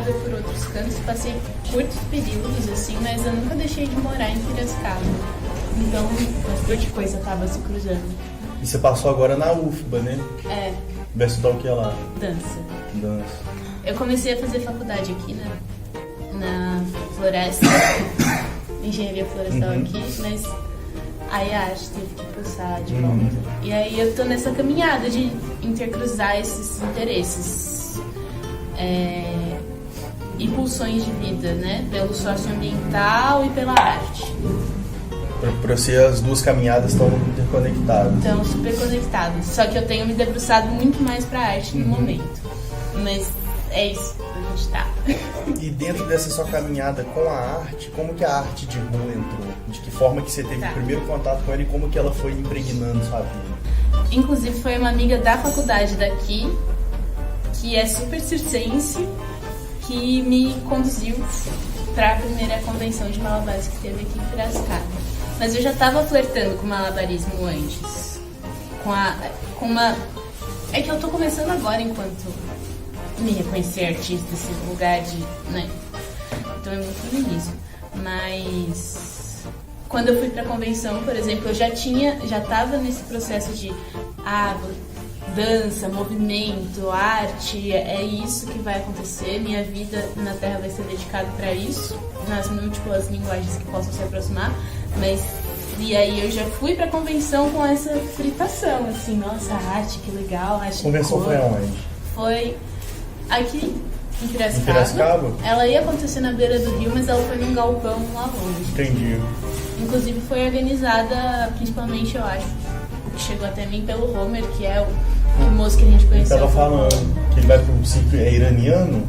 espalhada por outros cantos, passei curtos períodos, assim, mas eu nunca deixei de morar em Piracicaba. Então, bastante coisa acaba se cruzando. E você passou agora na UFBA, né? É. Vai estudar o que lá? Dança. Eu comecei a fazer faculdade aqui, né? Na Floresta, engenharia florestal aqui, mas aí a arte teve que pulsar de volta. E aí eu tô nessa caminhada de intercruzar esses interesses e pulsões de vida, né? Pelo socioambiental e pela arte. Para você, as duas caminhadas estão interconectadas. Estão super conectadas. Só que eu tenho me debruçado muito mais pra arte no momento. Mas é isso, a gente tá. E dentro dessa sua caminhada com a arte, como que a arte de rua entrou? De que forma que você teve o primeiro contato com ela e como que ela foi impregnando sua vida? Inclusive foi uma amiga da faculdade daqui, que é super circense, que me conduziu para a primeira convenção de malabares que teve aqui em Piracicaba. Mas eu já estava flertando com malabarismo antes. É que eu tô começando agora enquanto me reconhecer artista, esse lugar de, né? Então é muito no início. Mas quando eu fui pra convenção, por exemplo, eu já tava nesse processo de dança, movimento, arte, é isso que vai acontecer, minha vida na Terra vai ser dedicada para isso, nas múltiplas linguagens que possam se aproximar, mas e aí eu já fui pra convenção com essa fritação, assim, nossa, arte, que legal, arte. A convenção foi aonde? Foi aqui em Piracicaba. Em Piracicaba? Ela ia acontecer na beira do rio, mas ela foi num galpão lá longe. Entendi. Inclusive foi organizada, principalmente, eu acho, o que chegou até mim pelo Homer, que é o moço que a gente conheceu. Ele tava falando que ele vai pro circo, é iraniano?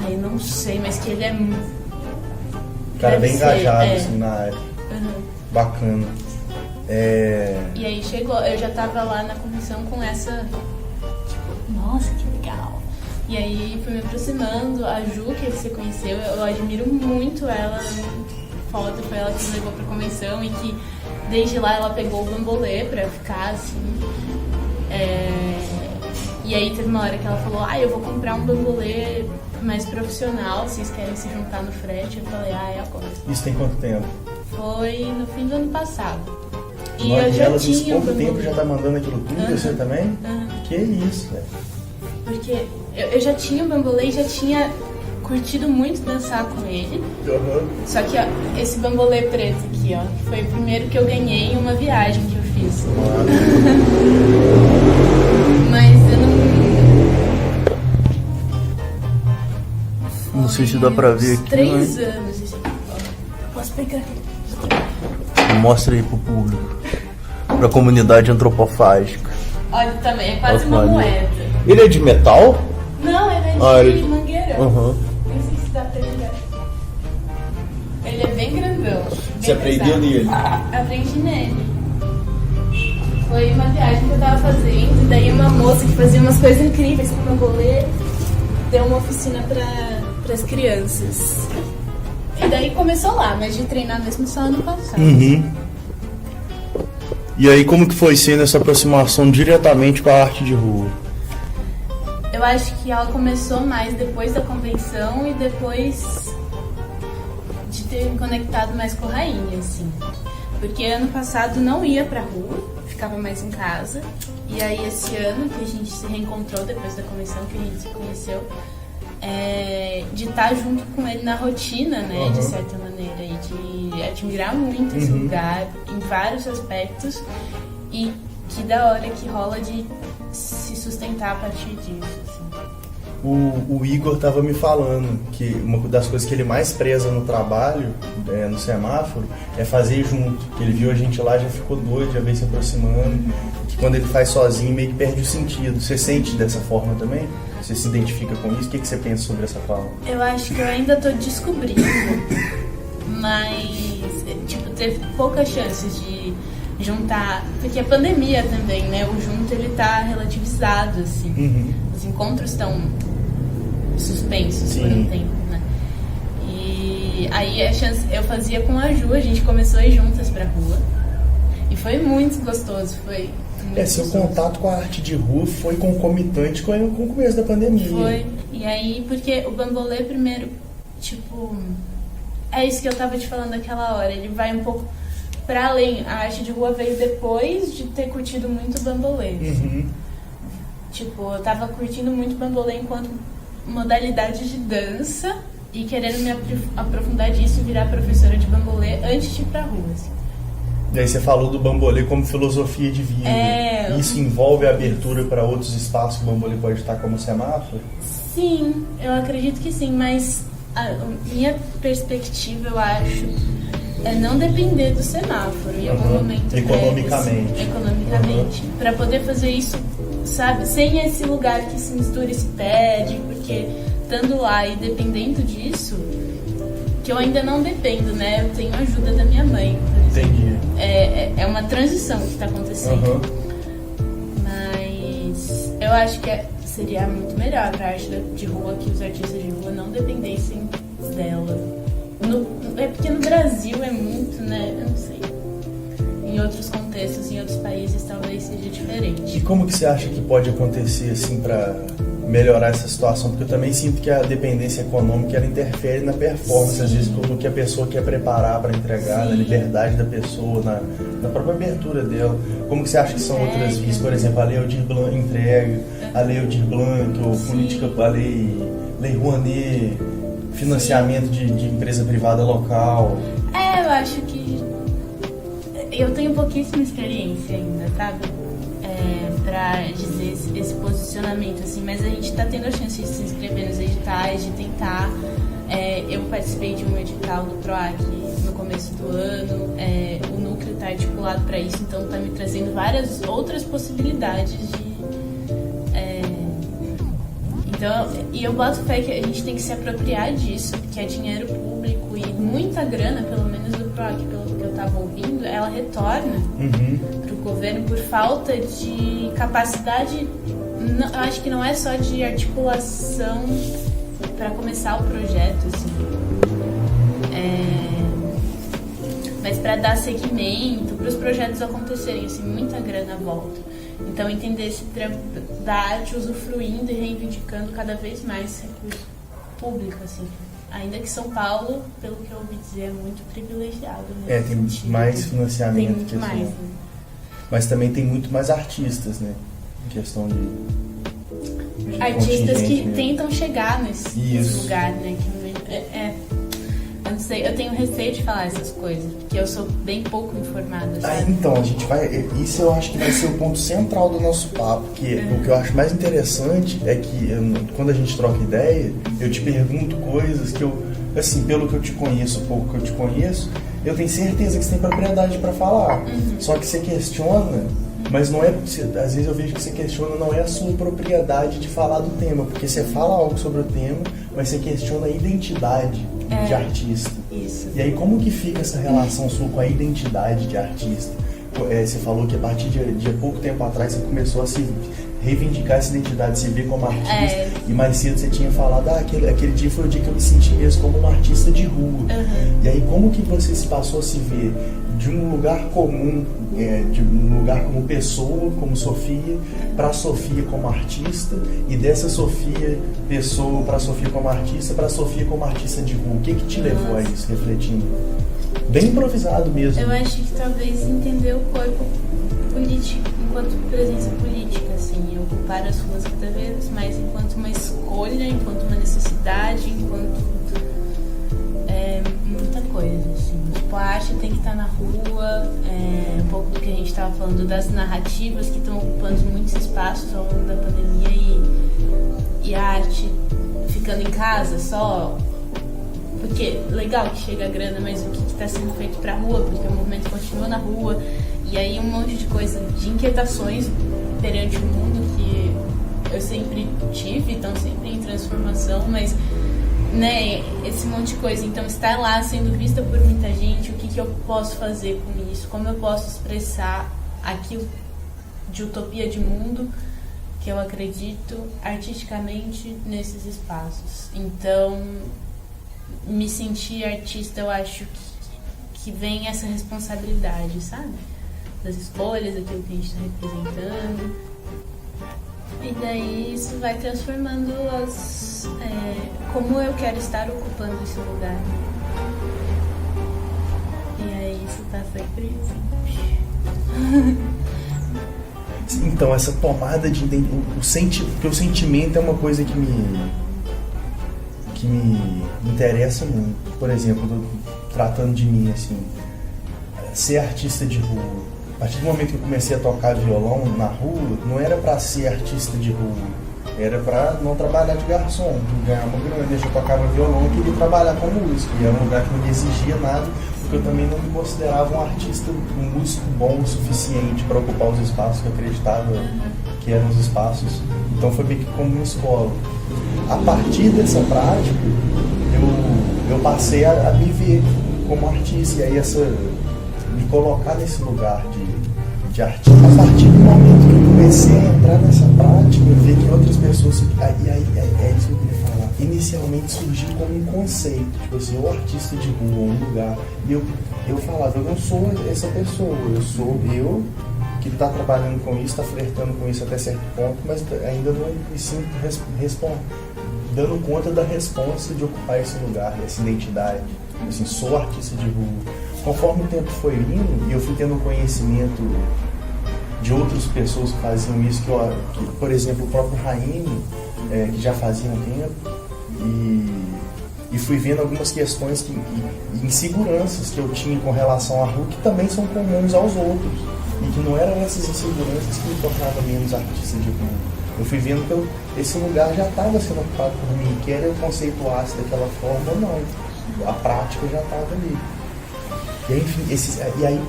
Eu não sei, mas que ele é muito... Cara, bem engajado, assim, na área. Bacana. E aí chegou, eu já tava lá na convenção com essa, tipo, nossa, que legal. E aí fui me aproximando, a Ju, que você conheceu, eu admiro muito ela, foda, foi ela que me levou pra convenção e que desde lá ela pegou o bambolê pra ficar assim. E aí teve uma hora que ela falou, eu vou comprar um bambolê mais profissional, vocês querem se juntar no frete? Eu falei, é agora. Isso tem quanto tempo? Foi no fim do ano passado. E Nós, eu já elas, tinha pouco tempo já tá mandando aquilo tudo, você também? Que isso, velho. Porque eu já tinha o bambolê e já tinha curtido muito dançar com ele. Só que esse bambolê preto aqui, foi o primeiro que eu ganhei em uma viagem que eu fiz. Mas eu não sei se dá pra ver aqui. 3 anos. Posso pegar? Mostra aí pro público. Pra comunidade antropofágica. Olha, também é quase uma moeda. Ele é de metal? Não, ele é de mangueirão. Uhum. Não sei se dá pra pegar. Ele é bem grandão. Você aprendeu nele? Aprendi nele. Foi uma viagem que eu tava fazendo, e daí uma moça que fazia umas coisas incríveis com o bambolê deu uma oficina para as crianças. E daí começou lá, mas de treinar mesmo só ano passado. E aí como que foi sendo essa aproximação diretamente com a arte de rua? Eu acho que ela começou mais depois da convenção e depois de ter me conectado mais com a Rainha, assim. Porque ano passado não ia pra rua, ficava mais em casa. E aí esse ano que a gente se reencontrou depois da convenção, que a gente se conheceu, de estar junto com ele na rotina, né, de certa maneira, e de admirar muito esse lugar em vários aspectos, e que da hora que rola de se sustentar a partir disso, assim. O Igor estava me falando que uma das coisas que ele mais preza no trabalho, no semáforo, é fazer junto. Que ele viu a gente lá, já ficou doido, já veio se aproximando. Que quando ele faz sozinho, meio que perde o sentido. Você sente dessa forma também? Você se identifica com isso? O que você pensa sobre essa fala? Eu acho que eu ainda tô descobrindo, mas, teve poucas chances de juntar, porque a pandemia também, né? O junto, ele tá relativizado, assim. Os encontros estão suspensos por um tempo, né? E aí a chance, eu fazia com a Ju, a gente começou a ir juntas pra rua. E foi muito gostoso, foi muito seu gostoso. contato com a arte de rua foi concomitante com o começo da pandemia. Foi. E aí, porque o bambolê primeiro, tipo, é isso que eu tava te falando naquela hora, ele vai um pouco pra além. A arte de rua veio depois de ter curtido muito bambolê. Uhum. Tipo, eu tava curtindo muito bambolê enquanto modalidade de dança e querendo me aprofundar disso e virar professora de bambolê antes de ir pra rua, assim. E aí você falou do bambolê como filosofia de vida. Isso envolve a abertura para outros espaços que o bambolê pode estar como semáforo? Sim, eu acredito que sim, mas a minha perspectiva, eu acho, é não depender do semáforo em algum momento. Economicamente. Economicamente. Para poder fazer isso, sabe, sem esse lugar que se mistura e se perde, porque estando lá e dependendo disso, que eu ainda não dependo, né? Eu tenho a ajuda da minha mãe. Entendi. É uma transição que está acontecendo. Mas eu acho que seria muito melhor para a arte de rua que os artistas de rua não dependessem dela. É porque no Brasil é muito, né? Eu não sei. Em outros contextos, em outros países, talvez seja diferente. E como que você acha que pode acontecer, assim, para melhorar essa situação? Porque eu também sinto que a dependência econômica, ela interfere na performance, sim, às vezes, no que a pessoa quer preparar para entregar, sim, na liberdade da pessoa, na própria abertura dela. Como que você acha que são outras vias? Por exemplo, a Lei Aldir Blanc entrega, a Lei Aldir Blanc, ou política, a Lei Rouanet, financiamento de empresa privada local. Eu acho que eu tenho pouquíssima experiência ainda, sabe? Pra dizer esse posicionamento, assim, mas a gente tá tendo a chance de se inscrever nos editais, de tentar. Eu participei de um edital do PROAC no começo do ano, o núcleo tá articulado para isso, então tá me trazendo várias outras possibilidades de... E eu boto fé que a gente tem que se apropriar disso, porque é dinheiro público e muita grana, pelo menos do PROAC, pelo que eu tava ouvindo, ela retorna pro governo por falta de capacidade. Eu acho que não é só de articulação para começar o projeto, assim, mas para dar seguimento, para os projetos acontecerem, assim, muita grana volta. Então, entender esse trampo da arte usufruindo e reivindicando cada vez mais recurso público, assim. Ainda que São Paulo, pelo que eu ouvi dizer, é muito privilegiado. Tem sentido. Mais financiamento. Tem muito mais, né? Mas também tem muito mais artistas, né? Em questão de artistas que tentam chegar nesse lugar, né? Eu não sei, eu tenho receio de falar essas coisas, porque eu sou bem pouco informada, sabe? Então, a gente vai... Isso eu acho que vai ser o ponto central do nosso papo, que o que eu acho mais interessante é que quando a gente troca ideia, eu te pergunto coisas que eu, assim, pelo que eu te conheço, o pouco que eu te conheço, eu tenho certeza que você tem propriedade para falar. Só que você questiona, mas não é... Às vezes eu vejo que você questiona, não é a sua propriedade de falar do tema, porque você fala algo sobre o tema, mas você questiona a identidade de artista. Isso. E aí como que fica essa relação sua com a identidade de artista? Você falou que a partir de pouco tempo atrás você começou a se reivindicar essa identidade, se ver como artista, e mais cedo você tinha falado, aquele dia foi o dia que eu me senti mesmo como uma artista de rua. E aí como que você se passou a se ver de um lugar comum, de um lugar como pessoa, como Sofia, para Sofia como artista, e dessa Sofia pessoa para Sofia como artista, para Sofia como artista de rua? O que te levou a isso, refletindo? Bem improvisado mesmo. Eu acho que talvez entender o corpo político enquanto presença política, assim, ocupar as ruas cada vez mais enquanto uma escolha, enquanto uma necessidade, enquanto muita coisa, assim. Tipo, a arte tem que estar na rua, um pouco do que a gente estava falando das narrativas que estão ocupando muitos espaços ao longo da pandemia e a arte ficando em casa só. Porque legal que chega a grana, mas o que está sendo feito para a rua, porque o movimento continua na rua, e aí um monte de coisa, de inquietações perante o mundo que eu sempre tive, estão sempre em transformação, mas, né, esse monte de coisa. Então, estar lá sendo vista por muita gente, o que eu posso fazer com isso, como eu posso expressar aquilo de utopia de mundo que eu acredito artisticamente nesses espaços. Então, me sentir artista, eu acho que vem essa responsabilidade, sabe? Das escolhas, daquilo que a gente está representando. E daí isso vai transformando as menos como eu quero estar ocupando esse lugar. E aí isso tá sempre assim. Então, essa tomada de porque o sentimento é uma coisa que me interessa muito. Por exemplo, tratando de mim, assim, ser artista de rua. A partir do momento que eu comecei a tocar violão na rua, não era para ser artista de rua, era para não trabalhar de garçom, ganhar uma grana. Eu tocava violão e queria trabalhar com música, e era um lugar que não me exigia nada, porque eu também não me considerava um artista, um músico bom o suficiente para ocupar os espaços que eu acreditava que eram os espaços. Então foi meio que como uma escola. A partir dessa prática, eu passei a me ver como artista, e aí me colocar nesse lugar de artista. A partir do momento que eu comecei a entrar nessa prática, eu vi que outras pessoas. É isso que eu queria falar. Inicialmente surgiu como um conceito, tipo assim, o artista de rua, um lugar. E eu falava, eu não sou essa pessoa, eu sou eu que está trabalhando com isso, está flertando com isso até certo ponto, mas ainda não me sinto dando conta da responsa de ocupar esse lugar, essa identidade. Assim, sou artista de rua. Conforme o tempo foi indo e eu fui tendo conhecimento de outras pessoas que faziam isso, que por exemplo, o próprio Raine, que já fazia um tempo, e fui vendo algumas questões e inseguranças que eu tinha com relação à rua, que também são comuns aos outros, e que não eram essas inseguranças que me tornavam menos artista de rua. Eu fui vendo que esse lugar já estava sendo ocupado por mim, quer eu conceituasse daquela forma ou não, a prática já estava ali. E aí, enfim,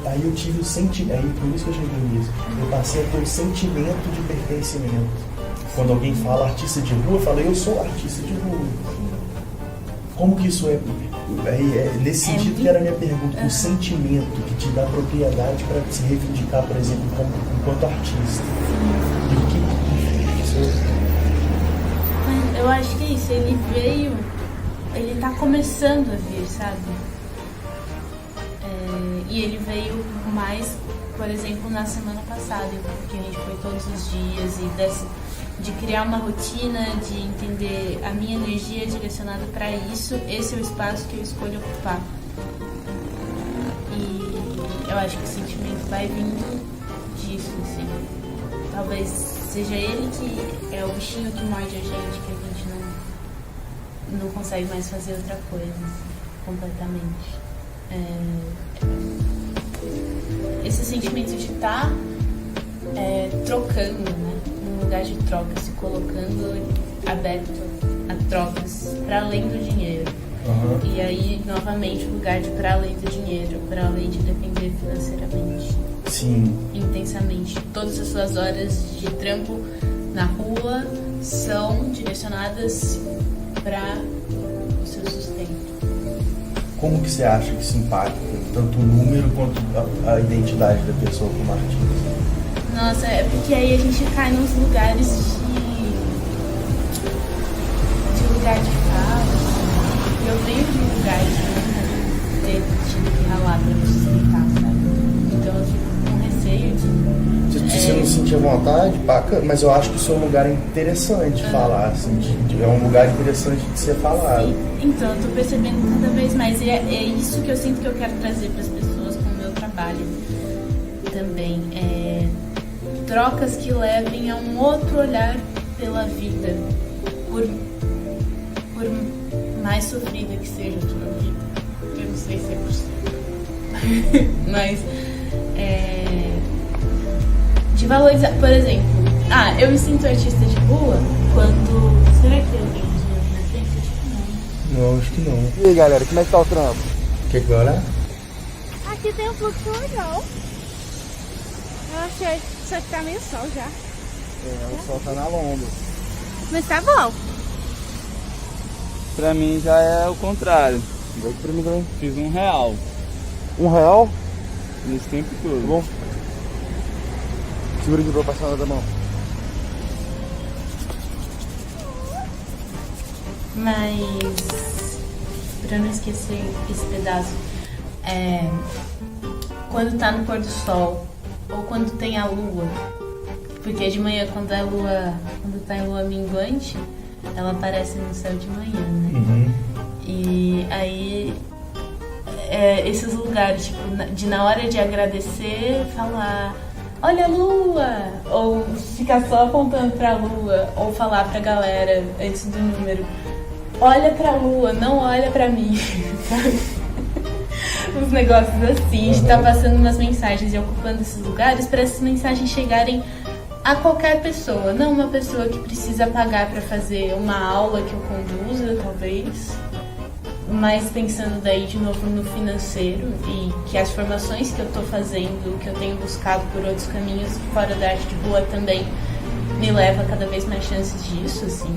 aí eu tive o sentimento, aí por isso que eu cheguei nisso, eu passei a ter o sentimento de pertencimento. Quando alguém fala artista de rua, eu falo, eu sou artista de rua. Como que isso é nesse sentido que era a minha pergunta, o sentimento que te dá propriedade para se reivindicar, por exemplo, enquanto artista. E o que eu acho que é isso, ele tá começando a vir, sabe? E ele veio mais, por exemplo, na semana passada, porque a gente foi todos os dias, e de criar uma rotina, de entender a minha energia direcionada para isso, esse é o espaço que eu escolho ocupar. E eu acho que o sentimento vai vindo disso, assim. Talvez seja ele que é o bichinho que morde a gente, que a gente não consegue mais fazer outra coisa, completamente. Esse sentimento de estar trocando, né? Num lugar de troca, se colocando aberto a trocas para além do dinheiro. Uhum. E aí, novamente, o lugar de para além do dinheiro, para além de depender financeiramente. Sim. Intensamente. Todas as suas horas de trampo na rua são direcionadas para o seu sustento. Como que você acha que isso impacta tanto o número quanto a identidade da pessoa como artista? Nossa, é porque aí a gente cai nos lugares de lugar de fala. Assim. Eu venho de um lugar de ter tido que ralar pra me sustentar, sabe? Então eu fico com receio de... Se você não sentir vontade, bacana, mas eu acho que isso é um lugar interessante de falar, assim, é um lugar interessante de ser falado. Sim. Então, eu tô percebendo cada vez mais, e é isso que eu sinto que eu quero trazer para as pessoas com o meu trabalho também. Trocas que levem a um outro olhar pela vida, por mais sofrida que seja a tua vida. Eu não sei se é possível. Mas, de valorizar, por exemplo, eu me sinto artista de rua quando... Será que alguém na frente? Acho que não. Não, acho que não. E aí, galera, como é que tá o trampo? Quer que vai olhar? Aqui tem um fluxo legal. Eu achei, só que tá meio sol já. O sol tá na lomba. Mas tá bom. Pra mim já é o contrário. Vem aqui pra mim também. Fiz R$1 R$1? nesse tempo todo. Tá bom? Segura aqui pra eu passar na da mão. Mas, pra não esquecer esse pedaço, quando tá no pôr do sol, ou quando tem a lua, porque de manhã quando tá em lua minguante, ela aparece no céu de manhã, né? Uhum. E aí, esses lugares, tipo, de na hora de agradecer, falar, olha a lua! Ou ficar só apontando pra lua, ou falar pra galera antes do número, olha pra lua, não olha pra mim, sabe? Uns negócios assim, de estar passando umas mensagens e ocupando esses lugares para essas mensagens chegarem a qualquer pessoa, não uma pessoa que precisa pagar para fazer uma aula que eu conduza, talvez, mas pensando daí de novo no financeiro e que as formações que eu estou fazendo, que eu tenho buscado por outros caminhos fora da arte de rua também me leva a cada vez mais chances disso, assim.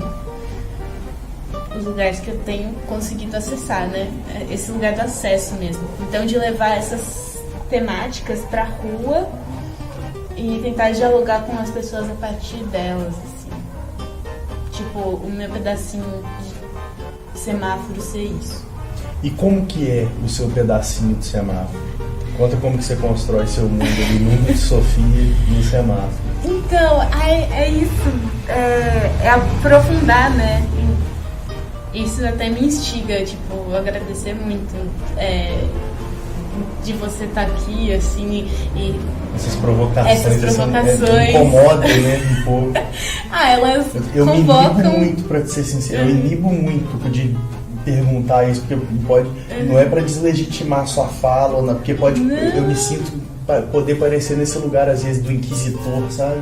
Os lugares que eu tenho conseguido acessar, né? Esse lugar do acesso mesmo. Então, de levar essas temáticas pra rua e tentar dialogar com as pessoas a partir delas, assim. Tipo, o meu pedacinho de semáforo ser isso. E como que é o seu pedacinho de semáforo? Conta como que você constrói seu mundo ali, mundo de Sofia no semáforo. Então, é isso. É aprofundar, né? Isso até me instiga, tipo, agradecer muito de você estar aqui, assim, e essas provocações. Assim, incomodam, né, um pouco. Elas eu convocam... me inibo muito, pra ser sincero, eu inibo muito de perguntar isso, porque pode, não é pra deslegitimar a sua fala, não, porque pode, eu me sinto poder parecer nesse lugar, às vezes, do inquisitor, sabe?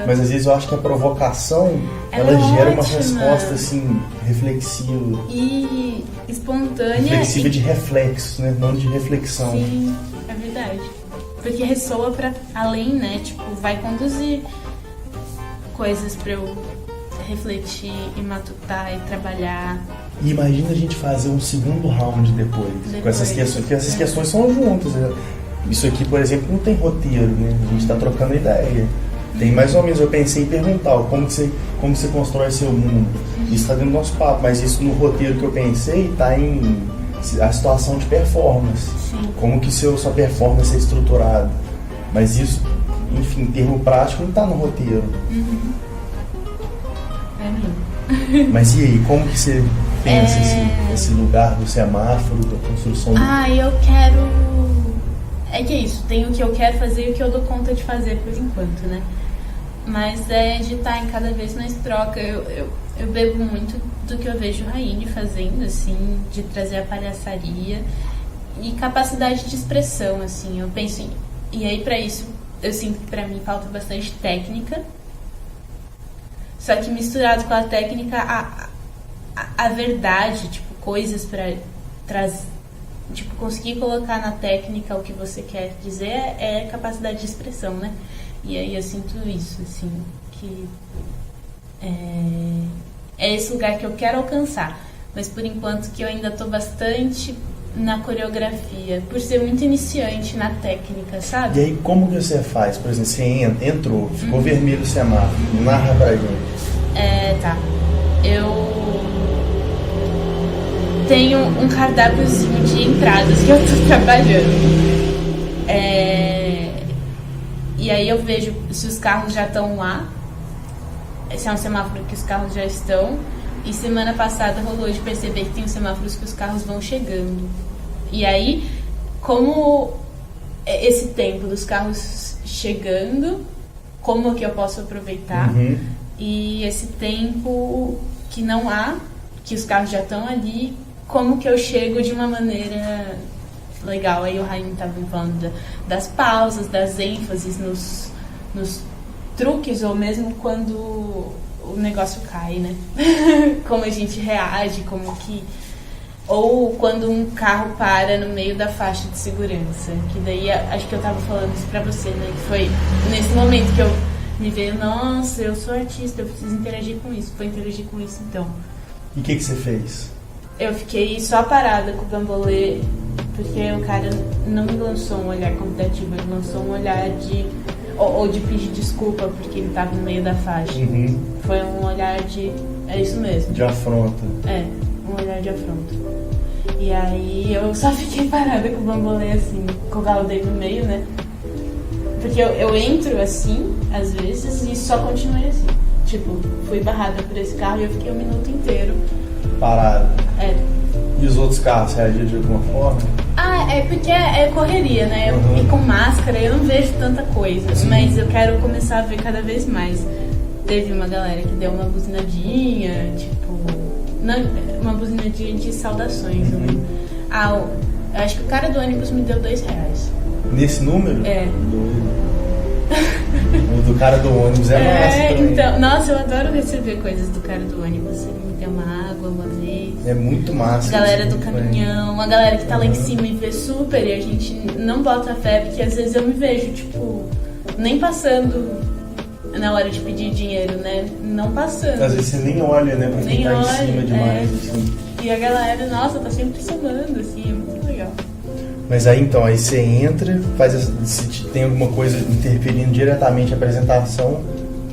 Mas às vezes eu acho que a provocação, ela gera uma resposta, assim, reflexiva. E espontânea. Reflexiva de reflexo, né? Não de reflexão. Sim, é verdade. Porque ressoa pra além, né? Tipo, vai conduzir coisas pra eu refletir e matutar e trabalhar. E imagina a gente fazer um segundo round depois. Com essas questões, porque essas questões são juntas, né? Isso aqui, por exemplo, não tem roteiro, né? A gente está trocando ideia. Tem mais ou menos, eu pensei em perguntar como que você constrói seu mundo. Isso está dentro do nosso papo, mas isso no roteiro que eu pensei está em a situação de performance. Sim. Como que sua performance é estruturada. Mas isso, enfim, em termo prático, não está no roteiro. É mesmo. Mas e aí, como que você pensa esse lugar do semáforo, da construção do... Eu quero... É que é isso, tem o que eu quero fazer e o que eu dou conta de fazer por enquanto, né? Mas é de estar em cada vez mais troca. Eu bebo muito do que eu vejo Raine fazendo, assim, de trazer a palhaçaria e capacidade de expressão, assim. Eu penso em... E aí, pra isso, eu sinto que pra mim falta bastante técnica. Só que misturado com a técnica, a verdade, tipo, coisas pra trazer... Tipo, conseguir colocar na técnica o que você quer dizer é capacidade de expressão, né? E aí eu sinto isso, assim, que é esse lugar que eu quero alcançar. Mas por enquanto que eu ainda tô bastante na coreografia, por ser muito iniciante na técnica, sabe? E aí como que você faz? Por exemplo, você entrou, ficou vermelho o semáforo, narra pra gente. Tá. Eu tenho um cardápiozinho de entradas que eu tô trabalhando. E aí eu vejo se os carros já estão lá, se é um semáforo que os carros já estão. E semana passada rolou de perceber que tem os semáforos que os carros vão chegando. E aí, como esse tempo dos carros chegando, como que eu posso aproveitar? E esse tempo que não há, que os carros já estão ali, como que eu chego de uma maneira legal. Aí o Raine estava falando das pausas, das ênfases nos truques, ou mesmo quando o negócio cai, né? Como a gente reage, como que... Ou quando um carro para no meio da faixa de segurança. Que daí, acho que eu tava falando isso pra você, né? Que foi nesse momento que eu me veio, nossa, eu sou artista, eu preciso interagir com isso. Vou interagir com isso, então. E o que você fez? Eu fiquei só parada com o bambolê, porque o cara não me lançou um olhar convidativo, ele lançou um olhar de... Ou de pedir desculpa porque ele tava no meio da faixa. Foi um olhar de... É isso mesmo. De afronta. Um olhar de afronta. E aí eu só fiquei parada com o bambolê assim, com o galo dele no meio, né? Porque eu entro assim, às vezes, e só continuei assim. Tipo, fui barrada por esse carro e eu fiquei um minuto inteiro. Parado. É. E os outros carros, você agia de alguma forma? É porque é correria, né? E com máscara eu não vejo tanta coisa. Sim. Mas eu quero começar a ver cada vez mais. Teve uma galera que deu uma buzinadinha, tipo... Não, uma buzinadinha de saudações. Eu acho que o cara do ônibus me deu R$2. Nesse número? É. O do cara do ônibus é massa também. Então, nossa, eu adoro receber coisas do cara do ônibus. Ele me deu uma água uma vez. É muito massa. A galera isso, do caminhão, a galera que tá lá em cima e vê super e a gente não bota fé, porque às vezes eu me vejo, tipo, nem passando na hora de pedir dinheiro, né? Não passando. Às vezes você nem olha, né, pra quem Nem tá olha, em cima demais. Assim. E a galera, nossa, tá sempre somando, assim, é muito legal. Mas aí então, aí você entra, se tem alguma coisa interferindo diretamente na apresentação,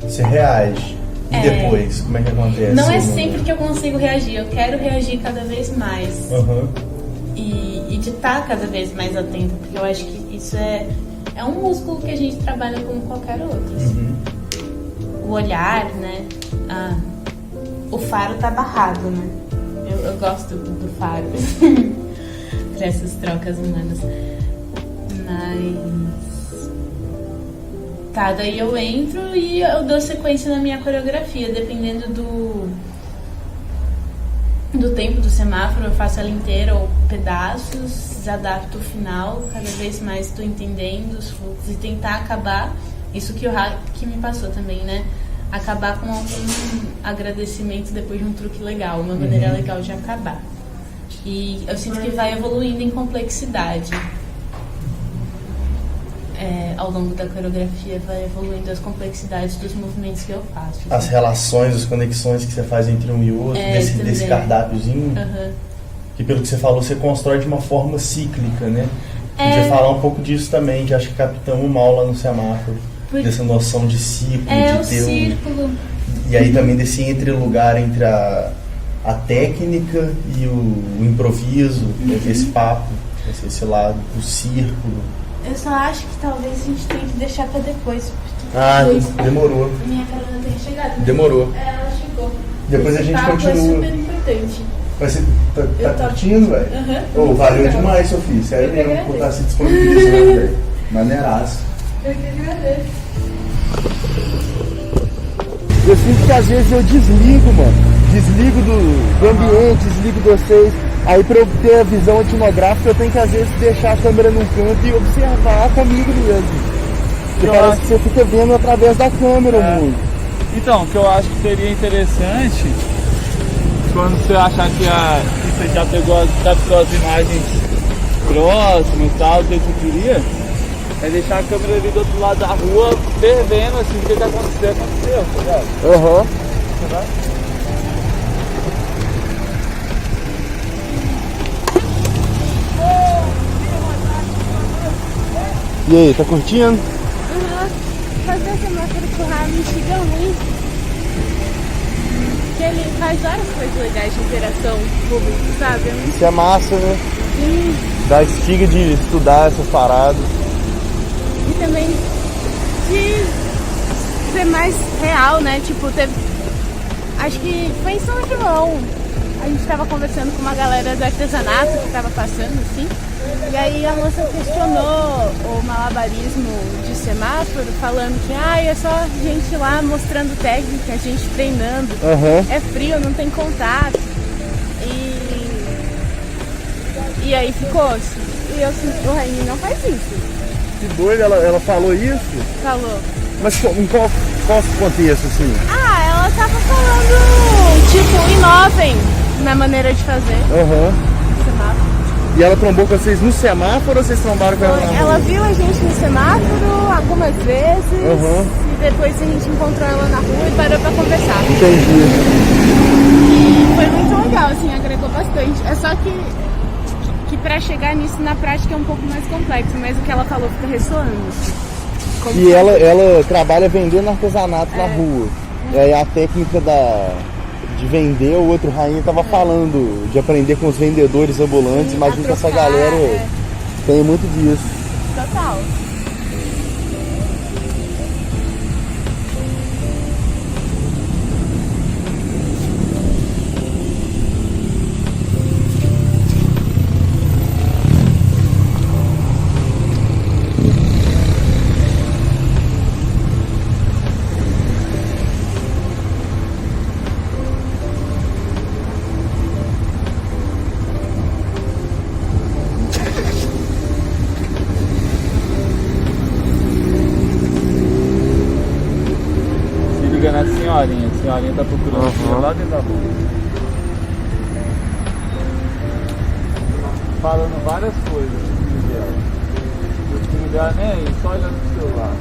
você reage. E depois, como é que acontece? Não é sempre que eu consigo reagir, eu quero reagir cada vez mais. Uhum. E de estar cada vez mais atento, porque eu acho que isso é um músculo que a gente trabalha como qualquer outro. Assim. O olhar, né? O faro tá barrado, né? Eu gosto do faro para essas trocas humanas. Mas tá, daí eu entro e eu dou sequência na minha coreografia, dependendo do tempo do semáforo, eu faço ela inteira ou pedaços, adapto o final, cada vez mais estou entendendo os fluxos e tentar acabar, isso que o hack me passou também, né? Acabar com algum agradecimento depois de um truque legal, uma maneira legal de acabar. E eu sinto que vai evoluindo em complexidade. Ao longo da coreografia vai evoluindo as complexidades dos movimentos que eu faço. As relações, as conexões que você faz entre um e outro, desse cardápiozinho. Que pelo que você falou, você constrói de uma forma cíclica, né? Podia falar um pouco disso também, que acho que captamos mal lá no semáforo. Dessa noção de ciclo, de ter círculo. E aí também desse lugar entre a técnica e o improviso, esse papo, esse lado do círculo. Eu só acho que talvez a gente tenha que deixar pra depois. Demorou. Minha carona tem chegado. Né? Demorou. Ela chegou. Depois a gente continua. É super importante. Mas você tá curtindo, velho? Valeu demais, Sofia. Sério mesmo, por estar se disponibilizando, velho. Maneiraço. Eu que agradeço. Eu sinto que às vezes eu desligo, mano. Desligo do ambiente, desligo de vocês. Aí pra eu ter a visão etnográfica, eu tenho que às vezes deixar a câmera num canto e observar comigo mesmo. Porque parece que você fica vendo através da câmera o mundo. Então, o que eu acho que seria interessante, quando você achar que você já captou as imagens próximas e tal, o que você queria, é deixar a câmera ali do outro lado da rua fervendo, assim, o que aconteceu, tá ligado? E aí, tá curtindo? Fazer essa máscara com o Raio me instiga muito. Que ele faz várias coisas legais de interação pública, sabe? Isso é massa, né? Sim. Dá instiga de estudar essas paradas. E também de ser mais real, né? Tipo, teve... Acho que foi em São João. A gente tava conversando com uma galera do artesanato que tava passando, assim. E aí a moça questionou o malabarismo de semáforo, falando que é só gente lá mostrando técnica, a gente treinando. É frio, não tem contato. E aí ficou assim. E eu sinto, o Rainha não faz isso. Que doido, ela falou isso? Falou. Mas em qual contexto, assim? Ela tava falando, tipo, inovem na maneira de fazer. Semáforo. E ela trombou com vocês no semáforo ou vocês trombaram com ela na rua? Ela viu a gente no semáforo algumas vezes e depois a gente encontrou ela na rua e parou pra conversar. Entendi. E foi muito legal, assim, agregou bastante. É só que pra chegar nisso na prática é um pouco mais complexo, mas o que ela falou fica ressoando. Assim. E ela trabalha vendendo artesanato na rua. E aí a técnica de vender, o outro Rainha tava falando de aprender com os vendedores ambulantes. Imagina que essa galera tem muito disso. Total. carinha tá procurando dinheiro lá dentro da bolsa. Falando várias coisas pro filho dela. E o filho dela nem aí, só olhando pro celular.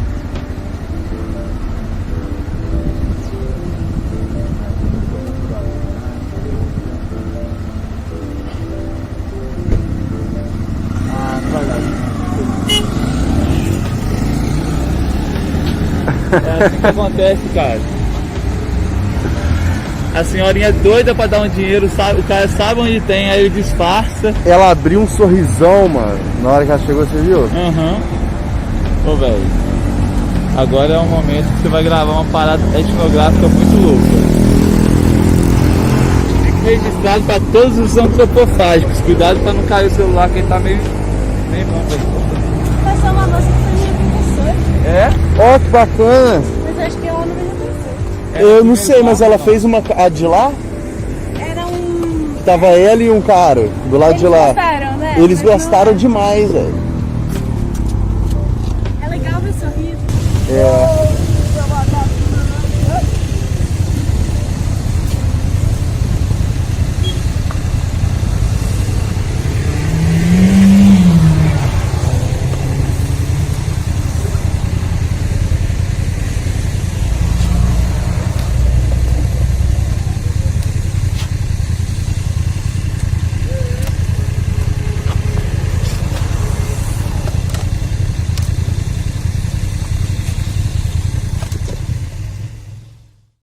Ah, não vai dar. É assim que acontece, cara. A senhorinha é doida pra dar um dinheiro, sabe, o cara sabe onde tem, aí ele disfarça. Ela abriu um sorrisão, mano, na hora que ela chegou, você viu? Aham. Ô, velho. Agora é um momento que você vai gravar uma parada etnográfica muito louca. Fique registrado pra todos os antropofágicos. Cuidado pra não cair o celular, que ele tá meio bom, velho. Passou uma moça que foi minha professora, É? Ó, que bacana. mas acho que ela não me reconheceu. Eu não sei, mas ela fez uma... A de lá? Era um... Tava ela e um cara do lado de lá. Gostaram, né? Eles Mas gostaram não- demais, velho. É legal ver sorriso. É,